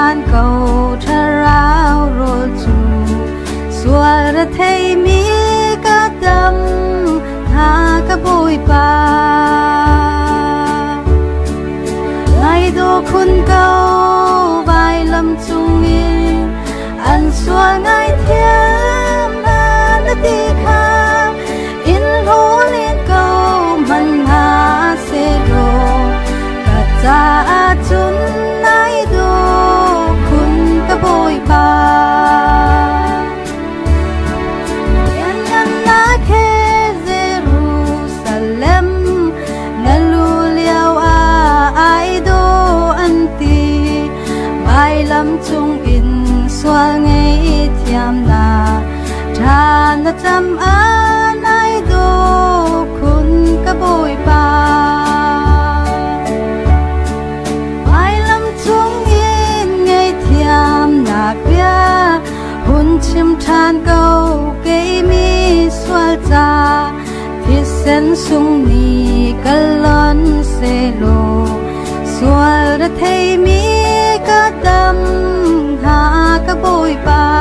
tràn cầu thà rao rồi chu xua ra thấy mi cả tâm tha cả bôi ba ngày đô khôn câu vài lâm chung yên ăn xua ngày thiên an đi kham in hố lên câu mình hà sẽ đồ cả cha chun nay đô khôn cả bôi ba lâm chung in xóa ngày thiam na tràn na chăm an ai đô khôn cả bôi ba ai lâm chung in ngày thiam na kia hun chim tràn câu cây mi xóa cha thiết sen sung ni kalon se lo xóa ra thấy mi cả tâm tha cả bôi ba